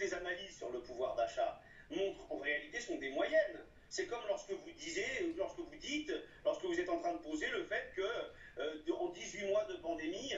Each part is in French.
les analyses sur le pouvoir d'achat montrent en réalité sont des moyennes. C'est comme lorsque vous dites, lorsque vous êtes en train de poser le fait que en 18 mois de pandémie,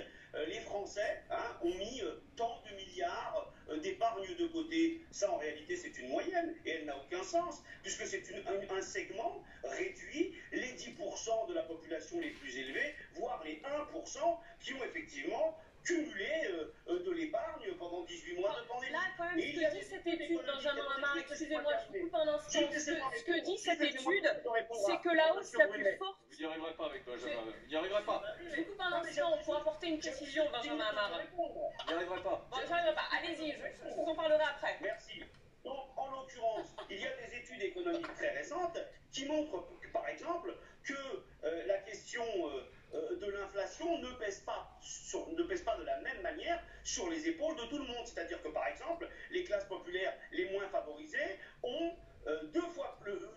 les Français ont mis tant de milliards d'épargne de côté. Ça, en réalité, c'est une moyenne et elle n'a aucun sens, puisque c'est un segment réduit, les 10% de la population les plus élevés, voire les 1% qui ont effectivement cumulé de l'épargne pendant 18 mois de pandémie. Là, quand même, ce que dit cette étude, Benjamin Hamar, excusez-moi, je vous coupe un instant. Ce que dit cette étude, c'est que la hausse la plus forte... Vous n'y arriverez pas avec Benjamin, vous n'y arriverez pas. Je vous coupe un instant pour apporter une précision, Benjamin Hamar. Vous n'y arriverez pas. Bon, j'y arriverai pas. Allez-y, je vous en parlerai après. Merci. Donc, en l'occurrence, il y a des études économiques très récentes qui montrent, par exemple, que la question de l'inflation ne pèse pas de la même manière sur les épaules de tout le monde. C'est-à-dire que, par exemple, les classes populaires les moins favorisées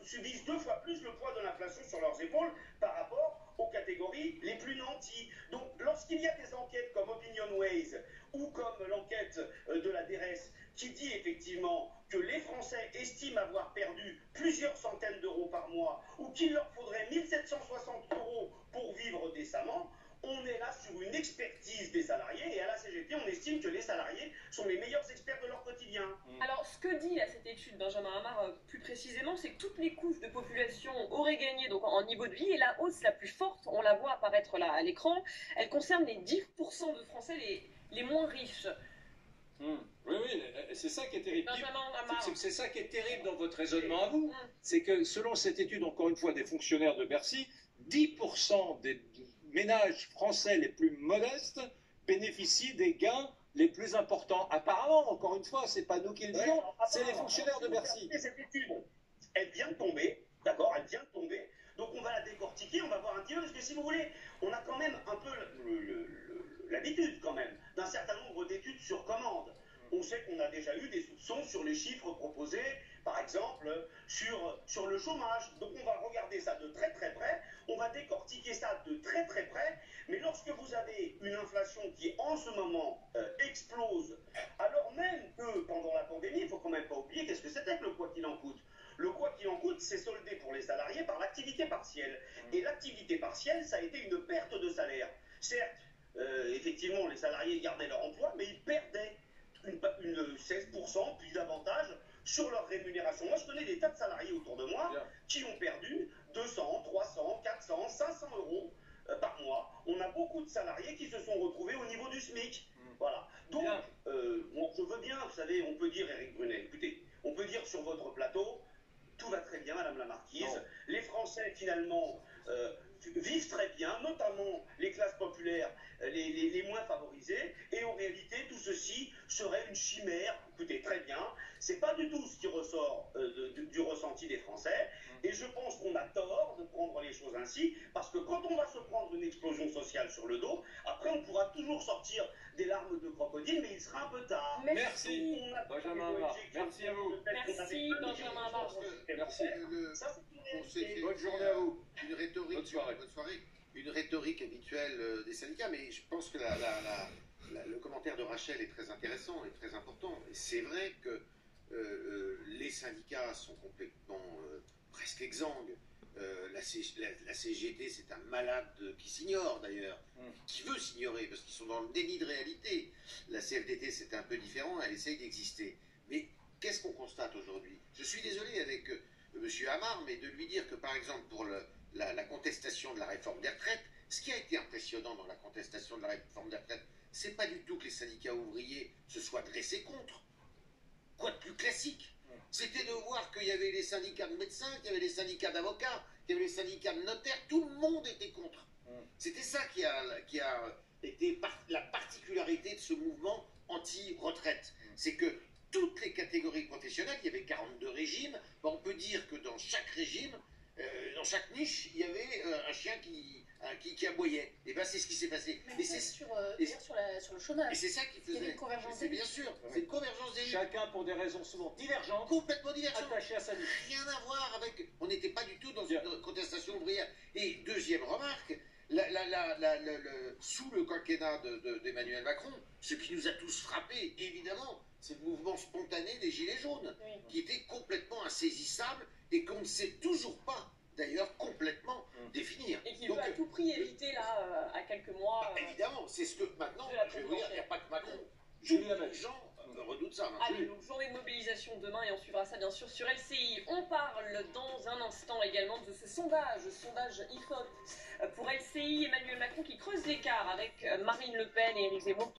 subissent 2 fois plus le poids de l'inflation sur leurs épaules par rapport aux catégories les plus nanties. Donc, lorsqu'il y a des enquêtes comme OpinionWays ou comme l'enquête de la DRS qui dit effectivement que les Français estiment avoir perdu plusieurs centaines d'euros par mois ou qu'il leur faudrait 1760 euros pour vivre décemment, on est là sur une expertise des salariés et à la CGT, on estime que les salariés sont les meilleurs experts de leur quotidien. Alors, ce que dit là, cette étude, Benjamin Hamar, plus précisément, c'est que toutes les couches de population auraient gagné donc, en niveau de vie et la hausse la plus forte, on la voit apparaître là à l'écran, elle concerne les 10% de Français les moins riches. Oui, c'est ça qui est terrible. C'est ça qui est terrible dans votre raisonnement à vous. C'est que selon cette étude, encore une fois, des fonctionnaires de Bercy, 10% des ménages français les plus modestes bénéficient des gains les plus importants. Apparemment, encore une fois, c'est pas nous qui le disons, c'est les fonctionnaires de Bercy. Cette étude, elle vient de tomber, d'accord, elle vient de tomber. Donc on va la décortiquer, on va voir un petit peu, parce que si vous voulez, on a quand même un peu l'habitude quand même d'un certain nombre d'études sur commande. On sait qu'on a déjà eu des soupçons sur les chiffres proposés, par exemple, sur le chômage. Donc on va regarder ça de très très près, on va décortiquer ça de très très près, mais lorsque vous avez une inflation qui en ce moment explose, alors même que pendant la pandémie, il ne faut quand même pas oublier qu'est-ce que c'était que le quoi qu'il en coûte. Le quoi qu'il en coûte, c'est soldé pour les salariés par l'activité partielle. Et l'activité partielle, ça a été une perte de salaire. Certes, effectivement, les salariés gardaient leur emploi, mais ils perdaient une 16%, puis davantage, sur leur rémunération. Moi, je connais des tas de salariés autour de moi qui ont perdu 200, 300, 400, 500 euros par mois. On a beaucoup de salariés qui se sont retrouvés au niveau du SMIC. Voilà. Donc, je veux bien, vous savez, on peut dire, Éric Brunet, écoutez, on peut dire sur votre plateau, tout va très bien, Madame la Marquise. Non. Les Français, finalement, vivent très bien, notamment les classes populaires, les moins favorisées. Et en réalité, tout ceci serait une chimère. Écoutez, très bien. C'est pas du tout ce qui ressort du ressenti des Français. Et je pense qu'on a tort de prendre les choses ainsi, parce que quand on va se prendre une explosion sociale sur le dos, après on pourra toujours sortir des larmes de crocodile, mais il sera un peu tard. Merci, Benjamin Hamar. Merci à vous. Merci, Benjamin Hamar. Merci. Bonne journée à vous. Une rhétorique, bonne soirée. Une rhétorique habituelle des syndicats, mais je pense que le commentaire de Rachel est très intéressant et très important. Et c'est vrai que les syndicats sont complètement presque exsangues. La CGT, c'est un malade qui s'ignore d'ailleurs, qui veut s'ignorer parce qu'ils sont dans le déni de réalité. La CFDT, c'est un peu différent, elle essaye d'exister. Mais qu'est-ce qu'on constate aujourd'hui? Je suis désolé avec M. Hamar, mais de lui dire que par exemple pour la contestation de la réforme des retraites, ce qui a été impressionnant dans la contestation de la réforme des retraites, c'est pas du tout que les syndicats ouvriers se soient dressés contre. Quoi de plus classique? C'était de voir qu'il y avait les syndicats de médecins, qu'il y avait les syndicats d'avocats, qu'il y avait les syndicats de notaires, tout le monde était contre. C'était ça qui a été la particularité de ce mouvement anti-retraite. C'est que toutes les catégories professionnelles, il y avait 42 régimes, on peut dire que dans chaque régime, dans chaque niche, il y avait un chien qui aboyait. Et bien c'est ce qui s'est passé. Mais c'est sur le chômage. Et c'est ça qui faisait. Il y avait une convergence. C'est bien sûr, c'est une convergence des chacun pour des raisons souvent divergentes, complètement divergentes, attachées à sa niche. Rien à voir avec. On n'était pas du tout dans une contestation ouvrière. Et deuxième remarque, Sous le quinquennat d'Emmanuel Macron, ce qui nous a tous frappés, évidemment, c'est le mouvement spontané des Gilets jaunes, qui était complètement insaisissable et qu'on ne sait toujours pas, d'ailleurs, complètement définir. Et qui veut à tout prix éviter, là, à quelques mois... évidemment, c'est ce que maintenant, je vais vous dire, il n'y a pas que Macron. Julia Les gens redoutent ça. Allez, donc journée de mobilisation demain et on suivra ça bien sûr sur LCI. On parle dans un instant également de ce sondage IFOP pour LCI, Emmanuel Macron qui creuse l'écart avec Marine Le Pen et Éric Zemmour.